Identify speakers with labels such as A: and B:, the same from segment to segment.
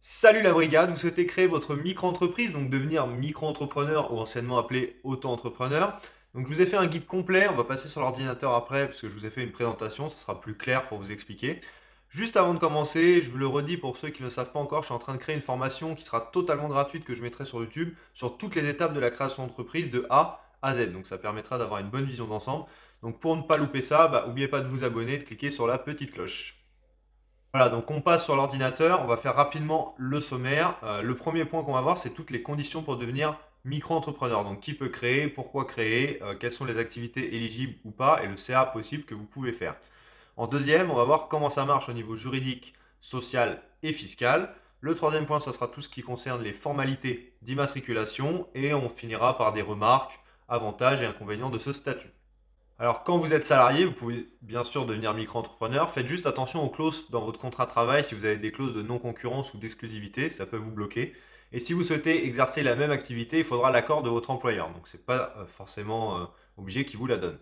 A: Salut la brigade, vous souhaitez créer votre micro-entreprise, donc devenir micro-entrepreneur ou anciennement appelé auto-entrepreneur. Donc je vous ai fait un guide complet, on va passer sur l'ordinateur après parce que je vous ai fait une présentation, ça sera plus clair pour vous expliquer. Juste avant de commencer, je vous le redis pour ceux qui ne le savent pas encore, je suis en train de créer une formation qui sera totalement gratuite que je mettrai sur YouTube sur toutes les étapes de la création d'entreprise de A à Z. Donc ça permettra d'avoir une bonne vision d'ensemble. Donc pour ne pas louper ça, n'oubliez pas de vous abonner et de cliquer sur la petite cloche. Voilà, donc on passe sur l'ordinateur, on va faire rapidement le sommaire. Le premier point qu'on va voir, c'est toutes les conditions pour devenir micro-entrepreneur. Donc qui peut créer, pourquoi créer, quelles sont les activités éligibles ou pas, et le CA possible que vous pouvez faire. En deuxième, on va voir comment ça marche au niveau juridique, social et fiscal. Le troisième point, ce sera tout ce qui concerne les formalités d'immatriculation, et on finira par des remarques, avantages et inconvénients de ce statut. Alors, quand vous êtes salarié, vous pouvez bien sûr devenir micro-entrepreneur. Faites juste attention aux clauses dans votre contrat de travail. Si vous avez des clauses de non-concurrence ou d'exclusivité, ça peut vous bloquer. Et si vous souhaitez exercer la même activité, il faudra l'accord de votre employeur. Donc, ce n'est pas forcément obligé qu'il vous la donne.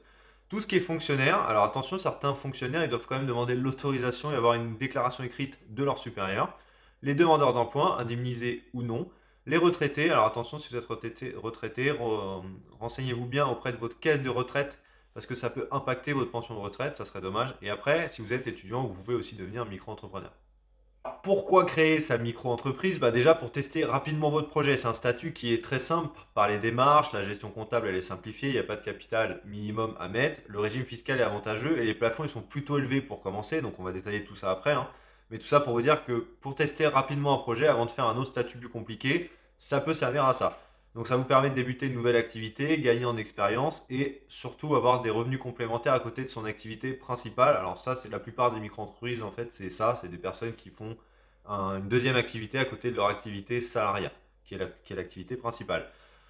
A: Tout ce qui est fonctionnaire, alors attention, certains fonctionnaires, ils doivent quand même demander l'autorisation et avoir une déclaration écrite de leur supérieur. Les demandeurs d'emploi, indemnisés ou non. Les retraités, alors attention, si vous êtes retraité, renseignez-vous bien auprès de votre caisse de retraite parce que ça peut impacter votre pension de retraite, ça serait dommage. Et après, si vous êtes étudiant, vous pouvez aussi devenir micro-entrepreneur. Pourquoi créer sa micro-entreprise? Déjà pour tester rapidement votre projet. C'est un statut qui est très simple par les démarches, la gestion comptable elle est simplifiée, il n'y a pas de capital minimum à mettre, le régime fiscal est avantageux et les plafonds ils sont plutôt élevés pour commencer, donc on va détailler tout ça après, hein. Mais tout ça pour vous dire que pour tester rapidement un projet avant de faire un autre statut plus compliqué, ça peut servir à ça. Donc ça vous permet de débuter une nouvelle activité, gagner en expérience et surtout avoir des revenus complémentaires à côté de son activité principale. Alors ça, c'est la plupart des micro-entreprises en fait, c'est ça, c'est des personnes qui font une deuxième activité à côté de leur activité salariale, qui est l'activité principale.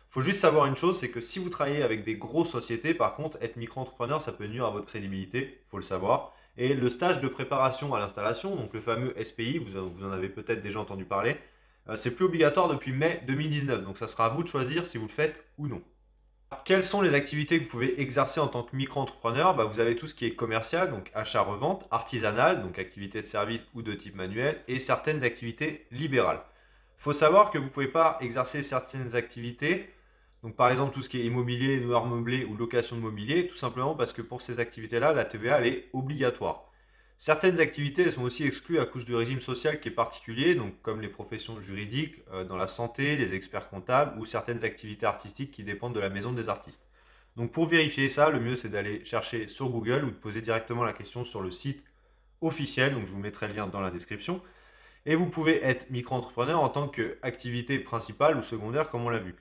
A: Il faut juste savoir une chose, c'est que si vous travaillez avec des grosses sociétés, par contre, être micro-entrepreneur, ça peut nuire à votre crédibilité, il faut le savoir. Et le stage de préparation à l'installation, donc le fameux SPI, vous en avez peut-être déjà entendu parler, c'est plus obligatoire depuis mai 2019, donc ça sera à vous de choisir si vous le faites ou non. Quelles sont les activités que vous pouvez exercer en tant que micro-entrepreneur? Vous avez tout ce qui est commercial, donc achat-revente, artisanal, donc activités de service ou de type manuel, et certaines activités libérales. Il faut savoir que vous ne pouvez pas exercer certaines activités, donc par exemple tout ce qui est immobilier, noir meublé ou location de mobilier, tout simplement parce que pour ces activités-là, la TVA elle est obligatoire. Certaines activités elles sont aussi exclues à cause du régime social qui est particulier, donc comme les professions juridiques, dans la santé, les experts comptables ou certaines activités artistiques qui dépendent de la maison des artistes. Donc pour vérifier ça, le mieux c'est d'aller chercher sur Google ou de poser directement la question sur le site officiel, donc je vous mettrai le lien dans la description. Et vous pouvez être micro-entrepreneur en tant qu'activité principale ou secondaire comme on l'a vu.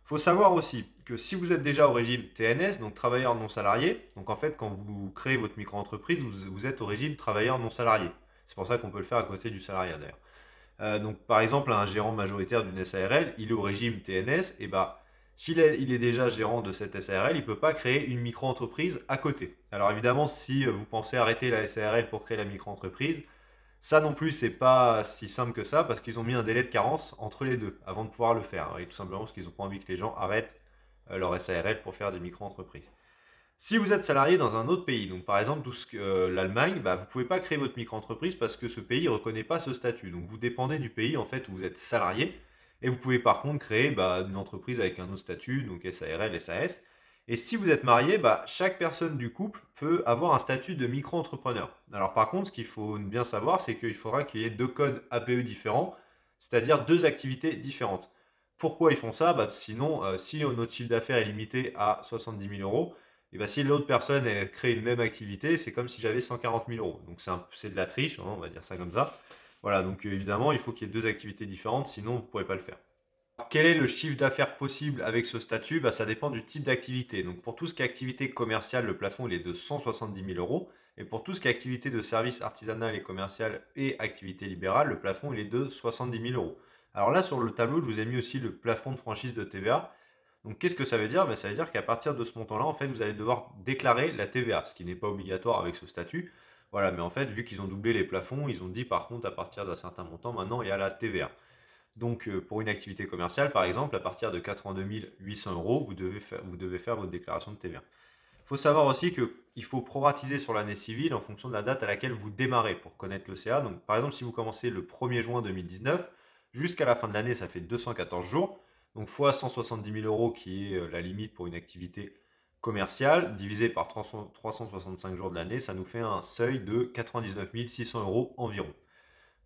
A: Il faut savoir aussi que si vous êtes déjà au régime TNS, donc travailleur non salarié, donc en fait quand vous créez votre micro-entreprise, vous êtes au régime travailleur non salarié. C'est pour ça qu'on peut le faire à côté du salariat d'ailleurs. Donc par exemple un gérant majoritaire d'une SARL, il est au régime TNS, et s'il il est déjà gérant de cette SARL, il ne peut pas créer une micro-entreprise à côté. Alors évidemment, si vous pensez arrêter la SARL pour créer la micro-entreprise, ça non plus, c'est pas si simple que ça parce qu'ils ont mis un délai de carence entre les deux avant de pouvoir le faire. Et tout simplement parce qu'ils n'ont pas envie que les gens arrêtent leur SARL pour faire des micro-entreprises. Si vous êtes salarié dans un autre pays, donc par exemple l'Allemagne, vous ne pouvez pas créer votre micro-entreprise parce que ce pays ne reconnaît pas ce statut. Donc vous dépendez du pays en fait où vous êtes salarié et vous pouvez par contre créer une entreprise avec un autre statut, donc SARL, SAS. Et si vous êtes marié, chaque personne du couple peut avoir un statut de micro-entrepreneur. Alors par contre, ce qu'il faut bien savoir, c'est qu'il faudra qu'il y ait deux codes APE différents, c'est-à-dire deux activités différentes. Pourquoi ils font ça? Sinon, si notre chiffre d'affaires est limité à 70 000 euros, et si l'autre personne crée une même activité, c'est comme si j'avais 140 000 euros. Donc c'est de la triche, hein, on va dire ça comme ça. Voilà, donc évidemment, il faut qu'il y ait deux activités différentes, sinon vous ne pourrez pas le faire. Quel est le chiffre d'affaires possible avec ce statut? Ça dépend du type d'activité. Donc pour tout ce qui est activité commerciale, le plafond il est de 170 000 euros. Et pour tout ce qui est activité de service artisanal et commercial et activité libérale, le plafond il est de 70 000 euros. Alors là, sur le tableau, je vous ai mis aussi le plafond de franchise de TVA. Donc qu'est-ce que ça veut dire? Ça veut dire qu'à partir de ce montant-là, en fait, vous allez devoir déclarer la TVA, ce qui n'est pas obligatoire avec ce statut. Voilà, mais en fait, vu qu'ils ont doublé les plafonds, ils ont dit par contre, à partir d'un certain montant, maintenant, il y a la TVA. Donc pour une activité commerciale, par exemple, à partir de 82 800 euros, vous devez faire votre déclaration de TVA. Il faut savoir aussi qu'il faut proratiser sur l'année civile en fonction de la date à laquelle vous démarrez pour connaître le CA. Donc par exemple, si vous commencez le 1er juin 2019, jusqu'à la fin de l'année, ça fait 214 jours. Donc fois 170 000 euros qui est la limite pour une activité commerciale, divisé par 365 jours de l'année, ça nous fait un seuil de 99 600 euros environ.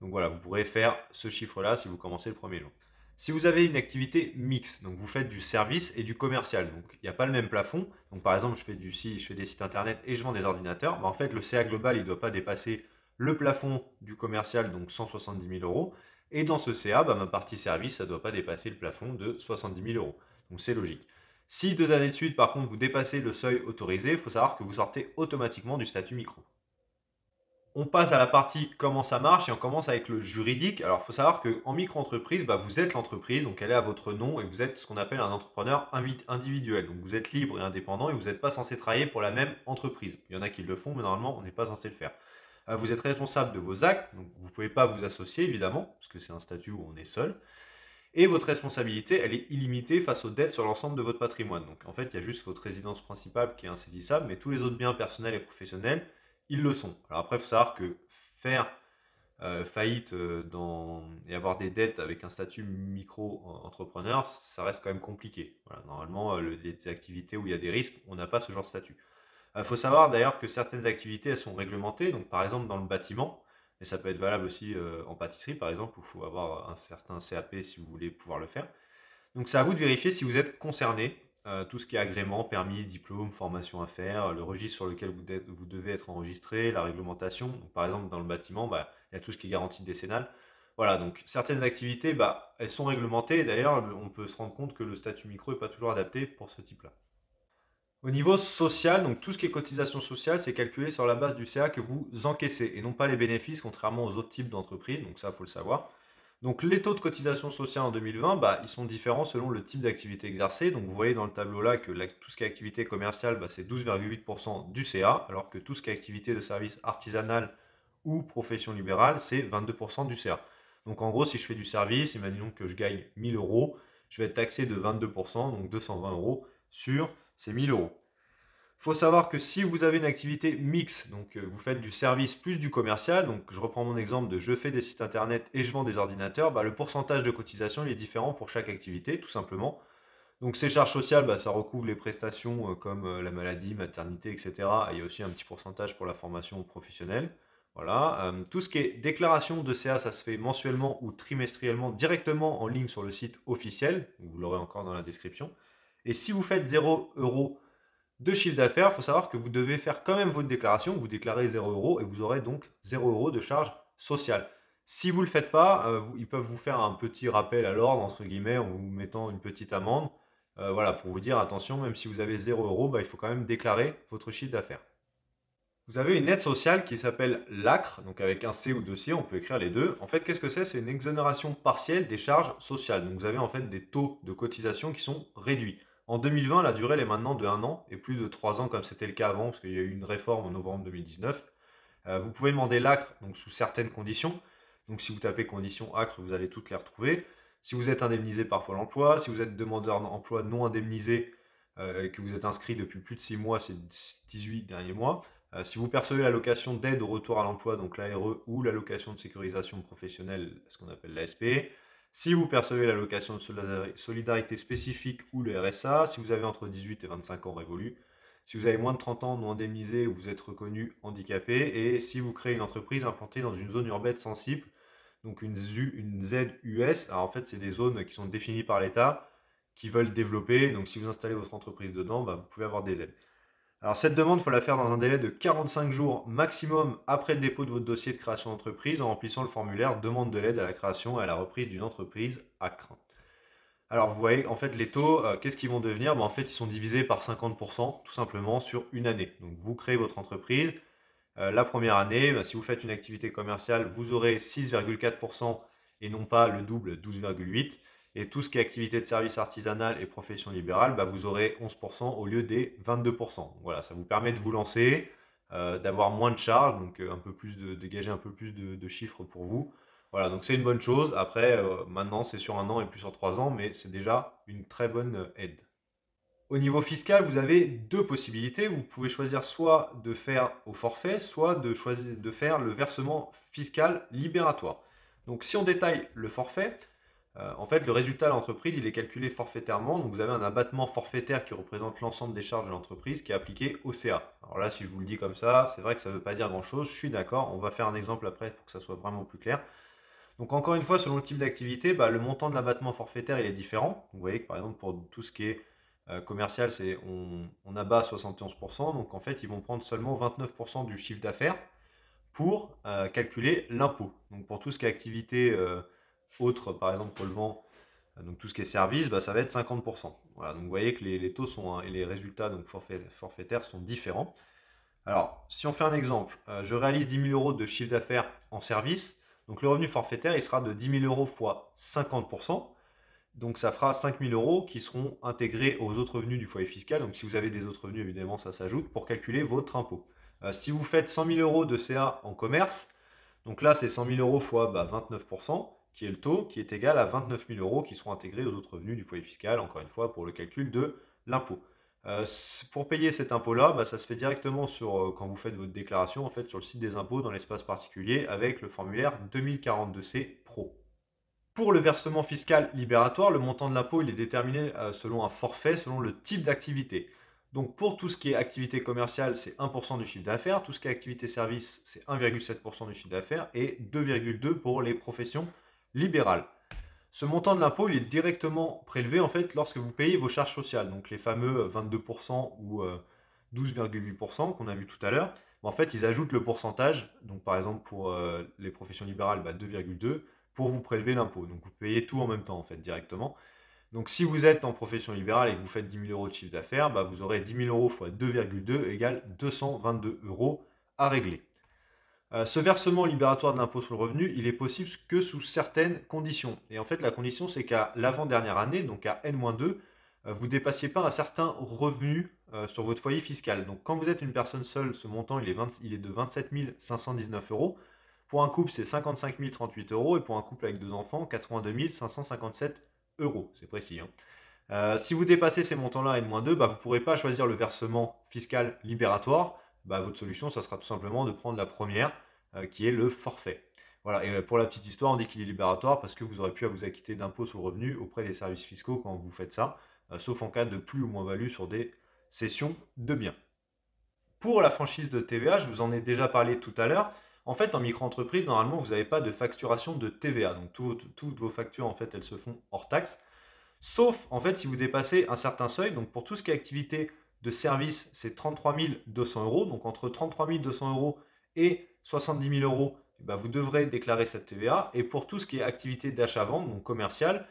A: Donc voilà, vous pourrez faire ce chiffre-là si vous commencez le premier jour. Si vous avez une activité mixte, donc vous faites du service et du commercial, donc il n'y a pas le même plafond. Donc par exemple, je fais des sites internet et je vends des ordinateurs. En fait, le CA global, il ne doit pas dépasser le plafond du commercial, donc 170 000 euros. Et dans ce CA, ma partie service, ça ne doit pas dépasser le plafond de 70 000 euros. Donc c'est logique. Si 2 années de suite, par contre, vous dépassez le seuil autorisé, il faut savoir que vous sortez automatiquement du statut micro. On passe à la partie comment ça marche et on commence avec le juridique. Alors, il faut savoir qu'en micro-entreprise, vous êtes l'entreprise, donc elle est à votre nom et vous êtes ce qu'on appelle un entrepreneur individuel. Donc, vous êtes libre et indépendant et vous n'êtes pas censé travailler pour la même entreprise. Il y en a qui le font, mais normalement, on n'est pas censé le faire. Vous êtes responsable de vos actes, donc vous ne pouvez pas vous associer évidemment, parce que c'est un statut où on est seul. Et votre responsabilité, elle est illimitée face aux dettes sur l'ensemble de votre patrimoine. Donc en fait, il y a juste votre résidence principale qui est insaisissable, mais tous les autres biens personnels et professionnels, ils le sont. Alors après, il faut savoir que faire faillite et avoir des dettes avec un statut micro-entrepreneur, ça reste quand même compliqué. Voilà, normalement, les activités où il y a des risques, on n'a pas ce genre de statut. Il faut savoir d'ailleurs que certaines activités, elles sont réglementées. Donc par exemple, dans le bâtiment, et ça peut être valable aussi en pâtisserie, par exemple, où il faut avoir un certain CAP si vous voulez pouvoir le faire. Donc c'est à vous de vérifier si vous êtes concerné. Tout ce qui est agrément, permis, diplôme, formation à faire, le registre sur lequel vous devez être enregistré, la réglementation. Donc, par exemple, dans le bâtiment, il y a tout ce qui est garantie décennale. Voilà, donc certaines activités, elles sont réglementées. D'ailleurs, on peut se rendre compte que le statut micro n'est pas toujours adapté pour ce type-là. Au niveau social, donc tout ce qui est cotisation sociale, c'est calculé sur la base du CA que vous encaissez et non pas les bénéfices, contrairement aux autres types d'entreprises. Donc ça, il faut le savoir. Donc les taux de cotisation sociale en 2020, ils sont différents selon le type d'activité exercée. Donc vous voyez dans le tableau là que tout ce qui est activité commerciale, c'est 12,8% du CA, alors que tout ce qui est activité de service artisanal ou profession libérale, c'est 22% du CA. Donc en gros, si je fais du service, imaginons que je gagne 1000 euros, je vais être taxé de 22%, donc 220 euros sur ces 1000 euros. Il faut savoir que si vous avez une activité mixte, donc vous faites du service plus du commercial, donc je reprends mon exemple de je fais des sites internet et je vends des ordinateurs, le pourcentage de cotisation il est différent pour chaque activité, tout simplement. Donc ces charges sociales, ça recouvre les prestations comme la maladie, maternité, etc. Et il y a aussi un petit pourcentage pour la formation professionnelle. Voilà. Tout ce qui est déclaration de CA, ça se fait mensuellement ou trimestriellement directement en ligne sur le site officiel. Vous l'aurez encore dans la description. Et si vous faites 0 euros de chiffre d'affaires, il faut savoir que vous devez faire quand même votre déclaration. Vous déclarez 0 euros et vous aurez donc 0 euros de charge sociale. Si vous ne le faites pas, ils peuvent vous faire un petit rappel à l'ordre, entre guillemets, en vous mettant une petite amende. Voilà, pour vous dire, attention, même si vous avez 0 euros, il faut quand même déclarer votre chiffre d'affaires. Vous avez une aide sociale qui s'appelle l'ACRE, donc avec un C ou deux C, on peut écrire les deux. En fait, qu'est-ce que c'est? C'est une exonération partielle des charges sociales. Donc vous avez en fait des taux de cotisation qui sont réduits. En 2020, la durée elle est maintenant de 1 an et plus de 3 ans comme c'était le cas avant, parce qu'il y a eu une réforme en novembre 2019. Vous pouvez demander l'ACRE donc sous certaines conditions. Donc si vous tapez conditions ACRE, vous allez toutes les retrouver. Si vous êtes indemnisé par Pôle emploi, si vous êtes demandeur d'emploi non indemnisé et que vous êtes inscrit depuis plus de 6 mois, ces 18 derniers mois, si vous percevez l'allocation d'aide au retour à l'emploi, donc l'ARE, ou l'allocation de sécurisation professionnelle, ce qu'on appelle l'ASP, si vous percevez l'allocation de solidarité spécifique ou le RSA, si vous avez entre 18 et 25 ans révolus, si vous avez moins de 30 ans non indemnisé ou vous êtes reconnu handicapé, et si vous créez une entreprise implantée dans une zone urbaine sensible, donc une ZUS, alors en fait c'est des zones qui sont définies par l'État, qui veulent développer, donc si vous installez votre entreprise dedans, vous pouvez avoir des aides. Alors cette demande, il faut la faire dans un délai de 45 jours maximum après le dépôt de votre dossier de création d'entreprise en remplissant le formulaire demande de l'aide à la création et à la reprise d'une entreprise ACRE. Alors vous voyez, en fait, les taux, qu'est-ce qu'ils vont devenir? En fait, ils sont divisés par 50% tout simplement sur une année. Donc vous créez votre entreprise. La première année, si vous faites une activité commerciale, vous aurez 6,4% et non pas le double, 12,8%. Et tout ce qui est activité de service artisanal et profession libérale, vous aurez 11% au lieu des 22%. Donc voilà, ça vous permet de vous lancer, d'avoir moins de charges, donc un peu plus de dégager un peu plus de chiffres pour vous. Voilà, donc c'est une bonne chose. Après, maintenant, c'est sur 1 an et plus sur 3 ans, mais c'est déjà une très bonne aide. Au niveau fiscal, vous avez deux possibilités. Vous pouvez choisir soit de faire au forfait, soit de choisir de faire le versement fiscal libératoire. Donc si on détaille le forfait, En fait, le résultat de l'entreprise, il est calculé forfaitairement. Donc, vous avez un abattement forfaitaire qui représente l'ensemble des charges de l'entreprise qui est appliqué au CA. Alors là, si je vous le dis comme ça, c'est vrai que ça ne veut pas dire grand-chose. Je suis d'accord. On va faire un exemple après pour que ça soit vraiment plus clair. Donc, encore une fois, selon le type d'activité, le montant de l'abattement forfaitaire, il est différent. Vous voyez que par exemple, pour tout ce qui est commercial, on abat 71%. Donc, en fait, ils vont prendre seulement 29% du chiffre d'affaires pour calculer l'impôt. Donc, pour tout ce qui est activité autre, par exemple, relevant donc tout ce qui est service, ça va être 50%. Voilà, donc vous voyez que les taux sont, et les résultats donc forfaitaires sont différents. Alors, si on fait un exemple, je réalise 10 000 euros de chiffre d'affaires en service, donc le revenu forfaitaire, il sera de 10 000 euros fois 50%, donc ça fera 5 000 euros qui seront intégrés aux autres revenus du foyer fiscal. Donc si vous avez des autres revenus, évidemment, ça s'ajoute pour calculer votre impôt. Si vous faites 100 000 euros de CA en commerce, donc là, c'est 100 000 euros fois 29%, qui est le taux, qui est égal à 29 000 euros qui seront intégrés aux autres revenus du foyer fiscal, encore une fois, pour le calcul de l'impôt. Pour payer cet impôt-là, ça se fait directement quand vous faites votre déclaration, en fait, sur le site des impôts, dans l'espace particulier, avec le formulaire 2042C Pro. Pour le versement fiscal libératoire, le montant de l'impôt il est déterminé selon un forfait, selon le type d'activité. Donc pour tout ce qui est activité commerciale, c'est 1% du chiffre d'affaires. Tout ce qui est activité service, c'est 1,7% du chiffre d'affaires et 2,2% pour les professions libérales. Ce montant de l'impôt, il est directement prélevé en fait lorsque vous payez vos charges sociales. Donc les fameux 22% ou 12,8% qu'on a vu tout à l'heure. En fait, ils ajoutent le pourcentage. Donc par exemple pour les professions libérales, 2,2% pour vous prélever l'impôt. Donc vous payez tout en même temps en fait directement. Donc si vous êtes en profession libérale et que vous faites 10 000 euros de chiffre d'affaires, vous aurez 10 000 euros fois 2,2 égale 222 euros à régler. Ce versement libératoire de l'impôt sur le revenu, il est possible que sous certaines conditions. Et en fait, la condition, c'est qu'à l'avant-dernière année, donc à N-2, vous ne dépassiez pas un certain revenu sur votre foyer fiscal. Donc quand vous êtes une personne seule, ce montant, il est de 27 519 euros. Pour un couple, c'est 55 038 euros. Et pour un couple avec deux enfants, 82 557 euros. C'est précis. Si vous dépassez ces montants-là N-2, vous ne pourrez pas choisir le versement fiscal libératoire. Votre solution, ça sera tout simplement de prendre la première, qui est le forfait. Voilà, et pour la petite histoire, on dit qu'il est libératoire parce que vous aurez pu à vous acquitter d'impôts sur le revenu auprès des services fiscaux quand vous faites ça, sauf en cas de plus ou moins-value sur des cessions de biens. Pour la franchise de TVA, je vous en ai déjà parlé tout à l'heure. En fait, en micro-entreprise, normalement, vous n'avez pas de facturation de TVA. Donc, toutes vos factures, en fait, elles se font hors taxe. Sauf, en fait, si vous dépassez un certain seuil. Donc, pour tout ce qui est activité de service, c'est 33 200 euros. Donc, entre 33 200 euros et 70 000 euros, vous devrez déclarer cette TVA. Et pour tout ce qui est activité d'achat-vente, donc commercial,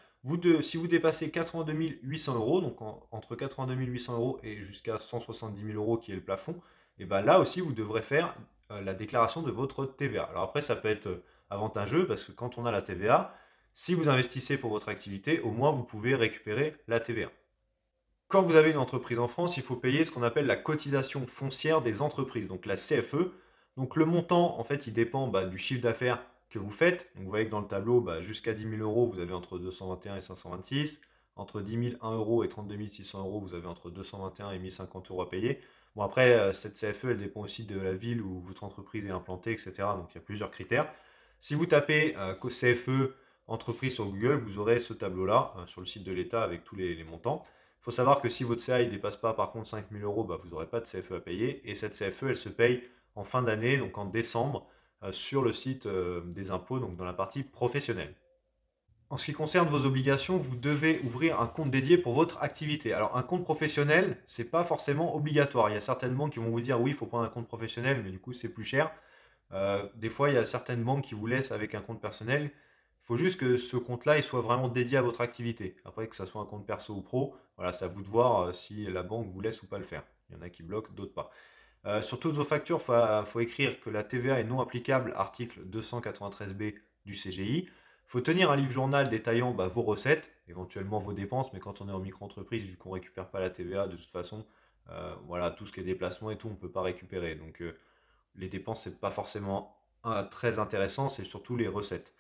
A: si vous dépassez 82 800 euros, donc entre 82 800 euros et jusqu'à 170 000 euros qui est le plafond, et là aussi vous devrez faire la déclaration de votre TVA. Alors après, ça peut être avantageux parce que quand on a la TVA, si vous investissez pour votre activité, au moins vous pouvez récupérer la TVA. Quand vous avez une entreprise en France, il faut payer ce qu'on appelle la cotisation foncière des entreprises, donc la CFE. Donc le montant, en fait, il dépend du chiffre d'affaires que vous faites. Donc vous voyez que dans le tableau, jusqu'à 10 000 euros, vous avez entre 221 et 526. Entre 10 000, 1 euro et 32 600 euros, vous avez entre 221 et 1050 euros à payer. Bon après, cette CFE, elle dépend aussi de la ville où votre entreprise est implantée, etc. Donc il y a plusieurs critères. Si vous tapez CFE entreprise sur Google, vous aurez ce tableau-là sur le site de l'État avec tous les montants. Il faut savoir que si votre CA ne dépasse pas par contre 5 000 euros, vous n'aurez pas de CFE à payer. Et cette CFE, elle se paye en fin d'année, donc en décembre, sur le site des impôts, donc dans la partie professionnelle. En ce qui concerne vos obligations, vous devez ouvrir un compte dédié pour votre activité. Alors un compte professionnel, ce n'est pas forcément obligatoire. Il y a certaines banques qui vont vous dire oui, il faut prendre un compte professionnel, mais du coup c'est plus cher. Des fois, il y a certaines banques qui vous laissent avec un compte personnel. Il faut juste que ce compte-là il soit vraiment dédié à votre activité. Après, que ce soit un compte perso ou pro, voilà, c'est à vous de voir si la banque vous laisse ou pas le faire. Il y en a qui bloquent, d'autres pas. Sur toutes vos factures, il faut écrire que la TVA est non applicable, article 293B du CGI. Il faut tenir un livre journal détaillant vos recettes, éventuellement vos dépenses, mais quand on est en micro-entreprise, vu qu'on ne récupère pas la TVA, de toute façon, voilà, tout ce qui est déplacement et tout, on ne peut pas récupérer. Donc, les dépenses, c'est pas forcément très intéressant, c'est surtout les recettes.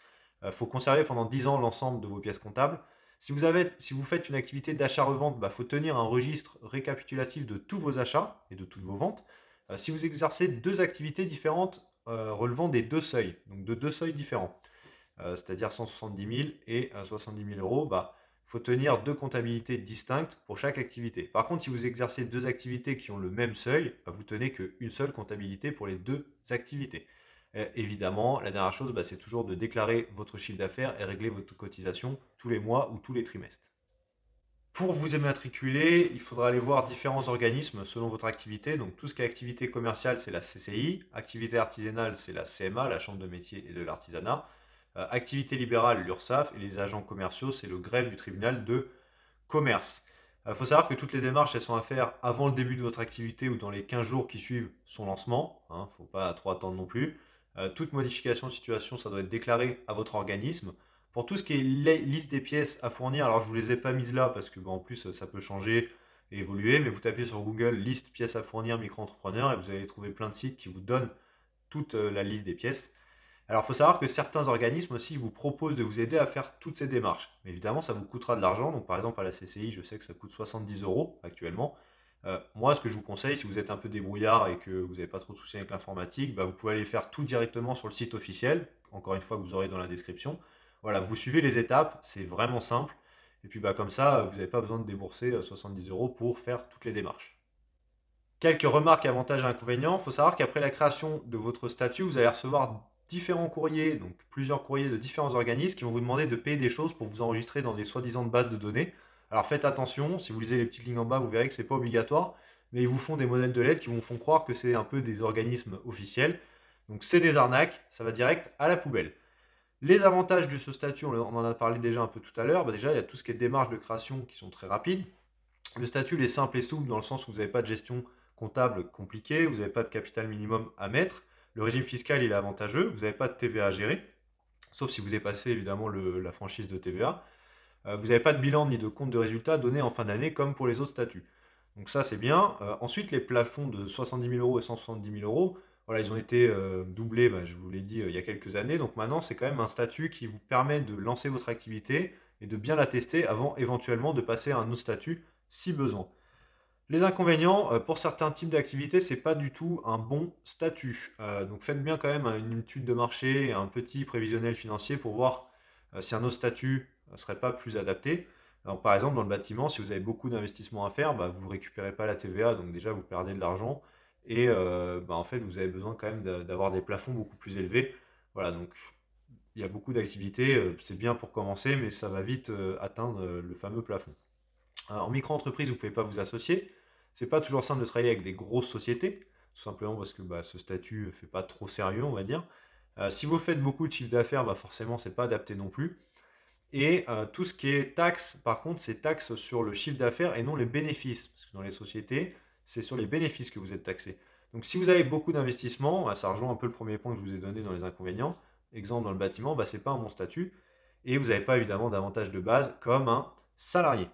A: Il faut conserver pendant 10 ans l'ensemble de vos pièces comptables. Si vous faites une activité d'achat-revente, il faut tenir un registre récapitulatif de tous vos achats et de toutes vos ventes. Si vous exercez deux activités différentes relevant des deux seuils, donc de deux seuils différents. c'est-à-dire 170 000 et 70 000 euros, bah, il faut tenir deux comptabilités distinctes pour chaque activité. Par contre, si vous exercez deux activités qui ont le même seuil, bah, vous tenez qu'une seule comptabilité pour les deux activités. Évidemment, la dernière chose, bah, c'est toujours de déclarer votre chiffre d'affaires et régler votre cotisation tous les mois ou tous les trimestres. Pour vous immatriculer, il faudra aller voir différents organismes selon votre activité. Donc tout ce qui est activité commerciale, c'est la CCI. Activité artisanale, c'est la CMA, la Chambre de métier et de l'artisanat. Activité libérale, l'URSSAF. Et les agents commerciaux, c'est le greffe du tribunal de commerce. Il faut savoir que toutes les démarches, elles sont à faire avant le début de votre activité ou dans les 15 jours qui suivent son lancement. Il ne faut pas trop attendre non plus. Toute modification de situation, ça doit être déclaré à votre organisme. Pour tout ce qui est liste des pièces à fournir, alors je ne vous les ai pas mises là parce que en plus ça peut changer et évoluer, mais vous tapez sur Google liste pièces à fournir micro-entrepreneur et vous allez trouver plein de sites qui vous donnent toute la liste des pièces. Alors, il faut savoir que certains organismes aussi vous proposent de vous aider à faire toutes ces démarches. Mais évidemment, ça vous coûtera de l'argent. Donc, par exemple, à la CCI, je sais que ça coûte 70 euros actuellement. Moi, ce que je vous conseille, si vous êtes un peu débrouillard et que vous n'avez pas trop de soucis avec l'informatique, bah, vous pouvez aller faire tout directement sur le site officiel. Encore une fois, que vous aurez dans la description. Voilà, vous suivez les étapes, c'est vraiment simple. Et puis, bah, comme ça, vous n'avez pas besoin de débourser 70 euros pour faire toutes les démarches. Quelques remarques, avantages et inconvénients. Il faut savoir qu'après la création de votre statut, vous allez recevoir différents courriers, donc plusieurs courriers de différents organismes qui vont vous demander de payer des choses pour vous enregistrer dans des soi-disant bases de données. Alors faites attention, si vous lisez les petites lignes en bas, vous verrez que c'est pas obligatoire, mais ils vous font des modèles de lettres qui vous font croire que c'est un peu des organismes officiels. Donc c'est des arnaques, ça va direct à la poubelle. Les avantages de ce statut, on en a parlé déjà un peu tout à l'heure, déjà il y a tout ce qui est démarches de création qui sont très rapides. Le statut il est simple et souple dans le sens où vous n'avez pas de gestion comptable compliquée, vous n'avez pas de capital minimum à mettre. Le régime fiscal il est avantageux, vous n'avez pas de TVA à gérer, sauf si vous dépassez évidemment la franchise de TVA. Vous n'avez pas de bilan ni de compte de résultat donné en fin d'année comme pour les autres statuts. Donc ça c'est bien. Ensuite les plafonds de 70 000 euros et 170 000 euros, voilà, ils ont été doublés, bah, je vous l'ai dit, il y a quelques années. Donc maintenant c'est quand même un statut qui vous permet de lancer votre activité et de bien la tester avant éventuellement de passer à un autre statut si besoin. Les inconvénients, pour certains types d'activités, c'est pas du tout un bon statut. Donc faites bien quand même une étude de marché et un petit prévisionnel financier pour voir si un autre statut ne serait pas plus adapté. Alors, par exemple, dans le bâtiment, si vous avez beaucoup d'investissements à faire, bah, vous ne récupérez pas la TVA, donc déjà vous perdez de l'argent. Et bah, en fait, vous avez besoin quand même d'avoir des plafonds beaucoup plus élevés. Voilà, donc il y a beaucoup d'activités, c'est bien pour commencer, mais ça va vite atteindre le fameux plafond. En micro-entreprise, vous ne pouvez pas vous associer. C'est pas toujours simple de travailler avec des grosses sociétés, tout simplement parce que bah, ce statut ne fait pas trop sérieux, on va dire. Si vous faites beaucoup de chiffre d'affaires, bah, forcément, c'est pas adapté non plus. Et tout ce qui est taxes, par contre, c'est taxes sur le chiffre d'affaires et non les bénéfices. Parce que dans les sociétés, c'est sur les bénéfices que vous êtes taxé. Donc si vous avez beaucoup d'investissements, ça rejoint un peu le premier point que je vous ai donné dans les inconvénients. Exemple dans le bâtiment, bah, ce n'est pas un bon statut. Et vous n'avez pas évidemment d'avantage de base comme un salarié.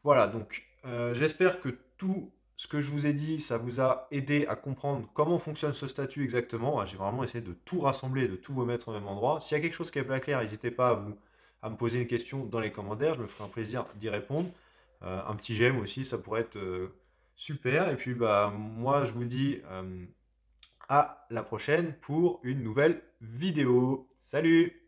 A: Voilà, donc j'espère que tout ce que je vous ai dit, ça vous a aidé à comprendre comment fonctionne ce statut exactement. J'ai vraiment essayé de tout rassembler, de tout vous mettre au même endroit. S'il y a quelque chose qui n'est pas clair, n'hésitez pas à me poser une question dans les commentaires, je me ferai un plaisir d'y répondre. Un petit j'aime aussi, ça pourrait être super. Et puis bah moi je vous dis à la prochaine pour une nouvelle vidéo. Salut!